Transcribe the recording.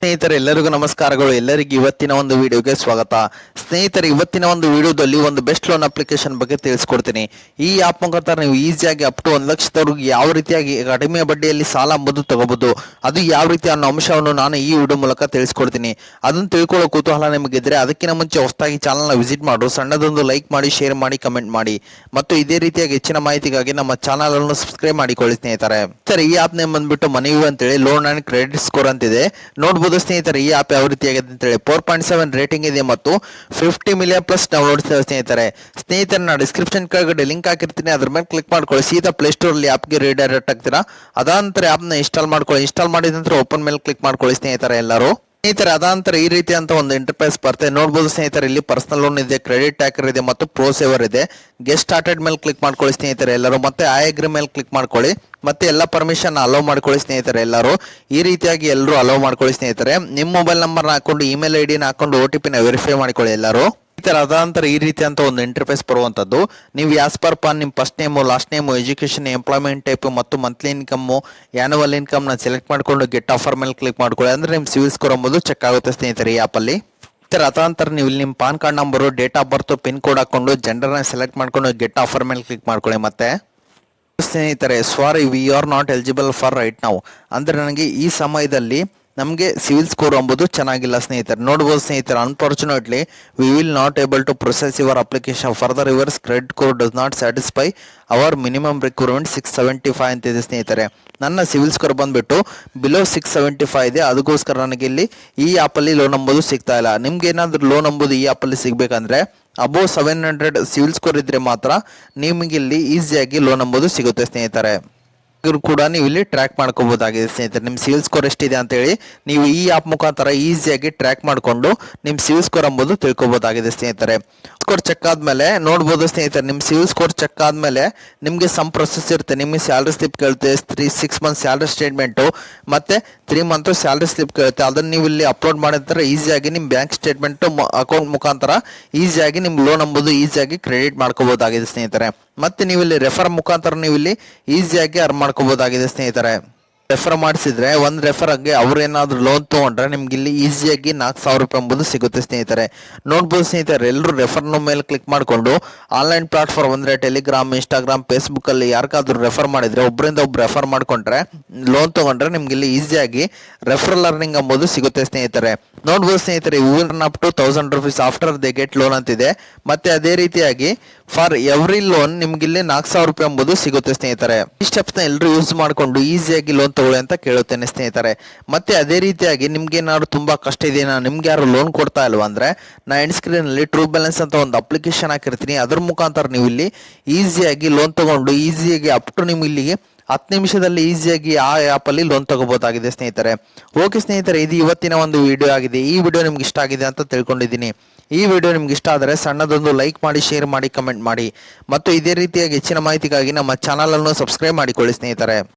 ಸ್ನೇಹಿತರೆ ಎಲ್ಲರಿಗೂ ನಮಸ್ಕಾರಗಳು. ಎಲ್ಲರಿಗೂ ಇವತ್ತಿನ ಒಂದು ವಿಡಿಯೋಗೆ ಸ್ವಾಗತ. ಸ್ನೇಹಿತರೆ, ಇವತ್ತಿನ ಒಂದು ವಿಡಿಯೋದಲ್ಲಿ ಒಂದು ಬೆಸ್ಟ್ ಲೋನ್ ಅಪ್ಲಿಕೇಶನ್ ಬಗ್ಗೆ ತಿಳಿಸ್ಕೊಡ್ತೀನಿ. ಈ ಆಪ್ ಮುಖಾಂತರ ನೀವು ಈಸಿಯಾಗಿ ಅಪ್ ಟು 1 ಲಕ್ಷದವರೆಗೂ ಯಾವ ರೀತಿಯಾಗಿ ಕಡಿಮೆ ಬಡ್ಡಿಯಲ್ಲಿ ಸಾಲ ಅಂಬುದು ತಗೋಬಹುದು, ಅದು ಯಾವ ರೀತಿ ಅನ್ನೋ ಅಂಶವನ್ನು ನಾನು ಈ ವಿಡಿಯೋ ಮೂಲಕ ತಿಳಿಸ್ಕೊಡ್ತೀನಿ. ಅದನ್ನು ತಿಳ್ಕೊಳ್ಳೋ ಕುತೂಹಲ ನಿಮಗಿದ್ರೆ ಅದಕ್ಕಿಂತ ಮುಂಚೆ ಹೊಸದಾಗಿ ಚಾನಲ್ನ ವಿಸಿಟ್ ಮಾಡು, ಸಣ್ಣದೊಂದು ಲೈಕ್ ಮಾಡಿ, ಶೇರ್ ಮಾಡಿ, ಕಮೆಂಟ್ ಮಾಡಿ ಮತ್ತು ಇದೇ ರೀತಿಯಾಗಿ ಹೆಚ್ಚಿನ ಮಾಹಿತಿಗಾಗಿ ನಮ್ಮ ಚಾನಲ್ ಅನ್ನು ಸಬ್ಸ್ಕ್ರೈಬ್ ಮಾಡಿಕೊಳ್ಳಿ. ಸ್ನೇಹಿತರೆ, ಈ ಆಪ್ ನೇಮ್ ಬಂದ್ಬಿಟ್ಟು ಮನಿ ವ್ಯೂ ಅಂತೇಳಿ ಲೋನ್ ಅಂಡ್ ಕ್ರೆಡಿಟ್ ಸ್ಕೋರ್ ಅಂತಿದೆ. ನೋಡಬಹುದು ಸ್ನೇಹಿತರೆ, ಈ ಆಪ್ ಯಾವ ರೀತಿಯಾಗಿದೆ ಅಂತ ಹೇಳಿ 4.7 ರೇಟಿಂಗ್ ಇದೆ ಮತ್ತು 50 ಮಿಲಿಯನ್ ಪ್ಲಸ್ ಡೌನ್ಲೋಡ್ ಸ್ನೇಹಿತರೆ ನಾನು ಡಿಸ್ಕ್ರಿಪ್ಷನ್ ಕೆಳಗಡೆ ಲಿಂಕ್ ಹಾಕಿರ್ತೀನಿ, ಅದ್ರ ಮೇಲೆ ಕ್ಲಿಕ್ ಮಾಡ್ಕೊಳ್ಳಿ. ಸೀದಾ ಪ್ಲೇ ಸ್ಟೋರ್ ಅಲ್ಲಿ ಆಪ್ಗೆ ರೀಡೈರೆಕ್ಟ್ ಆಗ್ತೀರಾ. ಅದಾನಂತರ ಆಪ್ನ ಇನ್ಸ್ಟಾಲ್ ಮಾಡ್ಕೊಳ್ಳಿ. ಇನ್ಸ್ಟಾಲ್ ಮಾಡಿದ ನಂತರ ಓಪನ್ ಮೇಲೆ ಕ್ಲಿಕ್ ಮಾಡ್ಕೊಳ್ಳಿ. ಸ್ನೇಹಿತರೆ ಅದಾನಂತರ ಈ ರೀತಿ ಅಂತ ಒಂದು ಇಂಟರ್ಫೇಸ್ ಬರುತ್ತೆ. ನೋಡಬಹುದು ಸ್ನೇಹಿತರೆ, ಇಲ್ಲಿ ಪರ್ಸನಲ್ ಲೋನ್ ಇದೆ, ಕ್ರೆಡಿಟ್ ಟ್ಯಾಕರ್ ಇದೆ ಮತ್ತು ಪ್ರೋ ಸೇವರ್ ಇದೆ. ಗೆಟ್ ಸ್ಟಾರ್ಟೆಡ್ ಮೇಲೆ ಕ್ಲಿಕ್ ಮಾಡ್ಕೊಳ್ಳಿ ಸ್ನೇಹಿತರೆ ಎಲ್ಲರೂ. ಮತ್ತೆ ಐ ಅಗ್ರಿ ಮೇಲೆ ಕ್ಲಿಕ್ ಮಾಡ್ಕೊಳ್ಳಿ. ಮತ್ತೆ ಎಲ್ಲ ಪರ್ಮಿಷನ್ ಅಲೋ ಮಾಡ್ಕೊಳ್ಳಿ ಸ್ನೇಹಿತರೆ ಎಲ್ಲರೂ. ಈ ರೀತಿಯಾಗಿ ಎಲ್ಲರೂ ಅಲೋ ಮಾಡ್ಕೊಳ್ಳಿ ಸ್ನೇಹಿತರೆ. ನಿಮ್ಮ ಮೊಬೈಲ್ ನಂಬರ್ನ ಹಾಕೊಂಡು ಇಮೇಲ್ ಐಡಿನ ಹಾಕೊಂಡು OTP ನ ವೆರಿಫೈ ಮಾಡ್ಕೊಳ್ಳಿ ಎಲ್ಲರೂ. ಅದಾನಂತರ ಈ ರೀತಿ ಅಂತ ಒಂದು ಇಂಟರ್ಫೇಸ್ ಬರುವಂತದ್ದು. ನೀವು ಯಾಸ್ ಪರ್ ಪಾನ್ ನಿಮ್ಮ first name, last name, education, employment type ಮತ್ತು ಮಂತ್ಲಿ ಇನ್ಕಮ್, ಆನ್ಯುವಲ್ ಇನ್ಕಮ್ ನ ಸೆಲೆಕ್ಟ್ ಮಾಡ್ಕೊಂಡು ಗೆಟ್ ಆಫರ್ ಮೇಲೆ ಕ್ಲಿಕ್ ಮಾಡ್ಕೊಳ್ಳಿ. ಅಂದ್ರೆ ನಿಮ್ಮ ಸಿವಿಲ್ ಸ್ಕೋರ್ ಎಂಬುದು ಚೆಕ್ ಆಗುತ್ತೆ ಸ್ನೇಹಿತರೆ ಈ ಆಪ್ ಅಲ್ಲಿ. ಅದಾನಂತರ ನೀವು ಇಲ್ಲಿ ನಿಮ್ಮ PAN card number, date of birth, pin code ಹಾಕೊಂಡು ಜೆಂಡರ್ನ ಸೆಲೆಕ್ಟ್ ಮಾಡ್ಕೊಂಡು ಗೆಟ್ ಆಫರ್ ಮೇಲೆ ಕ್ಲಿಕ್ ಮಾಡ್ಕೊಳ್ಳಿ. ಮತ್ತೆ ಸ್ನೇಹಿತರೆ, sorry we are not eligible for right now, ಅಂದ್ರೆ ನನಗೆ ಈ ಸಮಯದಲ್ಲಿ ನಮಗೆ ಸಿವಿಲ್ ಸ್ಕೋರ್ ಎಂಬುದು ಚೆನ್ನಾಗಿಲ್ಲ ಸ್ನೇಹಿತರೆ. ನೋಡ್ಬೋದು ಸ್ನೇಹಿತರೆ, unfortunately we will not able to process your application further your credit score does not satisfy our minimum requirement 675 ಅಂತಿದೆ ಸ್ನೇಹಿತರೆ. ನನ್ನ ಸಿವಿಲ್ ಸ್ಕೋರ್ ಬಂದ್ಬಿಟ್ಟು ಬಿಲೋ 675 ಇದೆ. ಅದಕ್ಕೋಸ್ಕರ ನನಗೆ ಇಲ್ಲಿ ಈ ಆಪಲ್ಲಿ ಲೋನ್ ಎಂಬುದು ಸಿಗ್ತಾ ಇಲ್ಲ. ನಿಮ್ಗೆ ಏನಾದರೂ ಲೋನ್ ಎಂಬುದು ಈ ಆಪಲ್ಲಿ ಸಿಗಬೇಕಂದ್ರೆ ಅಬೋವ್ 700 ಸಿವಿಲ್ ಸ್ಕೋರ್ ಇದ್ರೆ ಮಾತ್ರ ನಿಮಗೆ ಇಲ್ಲಿ ಈಸಿಯಾಗಿ ಲೋನ್ ಎಂಬುದು ಸಿಗುತ್ತೆ ಸ್ನೇಹಿತರೆ. ಕೂಡ ನೀವು ಇಲ್ಲಿ ಟ್ರ್ಯಾಕ್ ಮಾಡ್ಕೋಬಹುದಾಗಿದೆ ಸ್ನೇಹಿತರೆ. ನಿಮ್ಮ ಸಿವಿಲ್ ಸ್ಕೋರ್ ಎಷ್ಟಿದೆ ಅಂತ ಹೇಳಿ ನೀವು ಈ ಆಪ್ ಮುಖಾಂತರ ಈಸಿಯಾಗಿ ಟ್ರ್ಯಾಕ್ ಮಾಡಿಕೊಂಡು ನಿಮ್ಮ ಸಿವಿಲ್ ಸ್ಕೋರ್ ಎಂಬುದು ತಿಳ್ಕೊಬಹುದಾಗಿದೆ ಸ್ನೇಹಿತರೆ. ಸ್ಕೋರ್ ಚೆಕ್ ಆದ್ಮೇಲೆ ನೋಡ್ಬೋದು ಸ್ನೇಹಿತರೆ, ನಿಮ್ಮ ಸಿವಿಲ್ ಸ್ಕೋರ್ ಚೆಕ್ ಆದ್ಮೇಲೆ ನಿಮಗೆ ಸಮ್ ಪ್ರೊಸೆಸ್ ಇರುತ್ತೆ. ನಿಮಗೆ ಸ್ಯಾಲರಿ ಸ್ಲಿಪ್ ಕೇಳುತ್ತೆ, 6 ಮಂತ್ ಸ್ಯಾಲರಿ ಸ್ಟೇಟ್ಮೆಂಟು ಮತ್ತೆ 3 ಮಂತ್ ಸ್ಯಾಲರಿ ಸ್ಲಿಪ್ ಕೇಳುತ್ತೆ. ಅದನ್ನು ನೀವು ಇಲ್ಲಿ ಅಪ್ಲೋಡ್ ಮಾಡಿದ್ರೆ ಈಸಿಯಾಗಿ ನಿಮ್ಮ ಬ್ಯಾಂಕ್ ಸ್ಟೇಟ್ಮೆಂಟ್ ಅಕೌಂಟ್ ಮುಖಾಂತರ ಈಸಿಯಾಗಿ ನಿಮ್ಮ ಲೋನ್ ಎಂಬುದು ಈಸಿಯಾಗಿ ಕ್ರೆಡಿಟ್ ಮಾಡ್ಕೋಬಹುದಾಗಿದೆ ಸ್ನೇಹಿತರೆ. ಮತ್ತೆ ನೀವು ಇಲ್ಲಿ ರೆಫರ್ ಮುಖಾಂತರ ನೀವು ಇಲ್ಲಿ ಈಸಿಯಾಗಿ ಅರ್ನ್ ಮಾಡ್ಕೋಬಹುದಾಗಿದೆ ಸ್ನೇಹಿತರೆ. ರೆಫರ್ ಮಾಡಿಸಿದ್ರೆ ಒಂದು ರೆಫರ್ಗೆ ಅವ್ರು ಏನಾದ್ರು ಲೋನ್ ತೊಗೊಂಡ್ರೆ ನಿಮ್ಗೆ ಇಲ್ಲಿ ಈಸಿಯಾಗಿ 4,000 ರೂಪಾಯಿ ಎಂಬುದು ಸಿಗುತ್ತೆ ಸ್ನೇಹಿತರೆ. ನೋಡ್ಬೋದು ಸ್ನೇಹಿತರೆ, ಎಲ್ಲರೂ ರೆಫರ್ನ ಮೇಲೆ ಕ್ಲಿಕ್ ಮಾಡಿಕೊಂಡು ಆನ್ಲೈನ್ ಪ್ಲಾಟ್ಫಾರ್ಮ್ ಅಂದರೆ ಟೆಲಿಗ್ರಾಮ್, ಇನ್ಸ್ಟಾಗ್ರಾಮ್, ಫೇಸ್ಬುಕ್ಕಲ್ಲಿ ಯಾರಿಗಾದ್ರೂ ರೆಫರ್ ಮಾಡಿದರೆ ಒಬ್ಬರಿಂದ ಒಬ್ರು ರೆಫರ್ ಮಾಡಿಕೊಂಡ್ರೆ ಲೋನ್ ತೊಗೊಂಡ್ರೆ ನಿಮ್ಗೆ ಇಲ್ಲಿ ಈಸಿಯಾಗಿ ರೆಫರಲ್ ಅರ್ನಿಂಗ್ ಎಂಬುದು ಸಿಗುತ್ತೆ ಸ್ನೇಹಿತರೆ. ನೋಡ್ಬೋದು ಸ್ನೇಹಿತರೆ, even up to 1000 rupees after they get loan ಅಂತಿದೆ. ಮತ್ತೆ ಅದೇ ರೀತಿಯಾಗಿ ಫಾರ್ ಎವ್ರಿ ಲೋನ್ ನಿಮ್ಗೆ ಇಲ್ಲಿ 4,000 ರೂಪಾಯಿ ಎಂಬುದು ಸಿಗುತ್ತೆ ಸ್ನೇಹಿತರೆ. ಈ ಸ್ಟೆಪ್ಸ್ನ ಎಲ್ಲರೂ ಯೂಸ್ ಮಾಡಿಕೊಂಡು ಈಸಿಯಾಗಿ ಲೋನ್ ತಗೊಳ್ಳಿ ಅಂತ ಕೇಳುತ್ತೇನೆ ಸ್ನೇಹಿತರೆ. ಮತ್ತೆ ಅದೇ ರೀತಿಯಾಗಿ ನಿಮ್ಗೆ ಏನಾದ್ರು ತುಂಬಾ ಕಷ್ಟ ಇದೆಯಾ, ನಿಮ್ಗೆ ಯಾರು ಲೋನ್ ಕೊಡ್ತಾ ಇಲ್ವಾ ಅಂದ್ರೆ ನಾ ಎಂಡ್ ಸ್ಕ್ರೀನ್ ಅಲ್ಲಿ ಟ್ರೂ ಬ್ಯಾಲೆನ್ಸ್ ಅಂತ ಒಂದು ಅಪ್ಲಿಕೇಶನ್ ಹಾಕಿರ್ತೀನಿ. ಅದ್ರ ಮುಖಾಂತರ ನೀವು ಇಲ್ಲಿ ಈಸಿಯಾಗಿ ಲೋನ್ ತಗೊಂಡು ಈಸಿಯಾಗಿ ಅಪ್ ಟು ನಿಮ್ಗೆ ಇಲ್ಲಿಗೆ 10 ನಿಮಿಷದಲ್ಲಿ ಈಸಿಯಾಗಿ ಆ ಆ್ಯಪಲ್ಲಿ ಲೋನ್ ತಗೋಬಹುದಾಗಿದೆ ಸ್ನೇಹಿತರೆ. ಓಕೆ ಸ್ನೇಹಿತರೆ, ಇದು ಇವತ್ತಿನ ಒಂದು ವಿಡಿಯೋ ಆಗಿದೆ. ಈ ವಿಡಿಯೋ ನಿಮ್ಗೆ ಇಷ್ಟ ಆಗಿದೆ ಅಂತ ತಿಳ್ಕೊಂಡಿದ್ದೀನಿ. ಈ ವಿಡಿಯೋ ನಿಮ್ಗೆ ಇಷ್ಟ ಆದರೆ ಸಣ್ಣದೊಂದು ಲೈಕ್ ಮಾಡಿ, ಶೇರ್ ಮಾಡಿ, ಕಮೆಂಟ್ ಮಾಡಿ ಮತ್ತು ಇದೇ ರೀತಿಯಾಗಿ ಹೆಚ್ಚಿನ ಮಾಹಿತಿಗಾಗಿ ನಮ್ಮ ಚಾನಲ್ ಅನ್ನು ಸಬ್ಸ್ಕ್ರೈಬ್ ಮಾಡಿಕೊಳ್ಳಿ ಸ್ನೇಹಿತರೆ.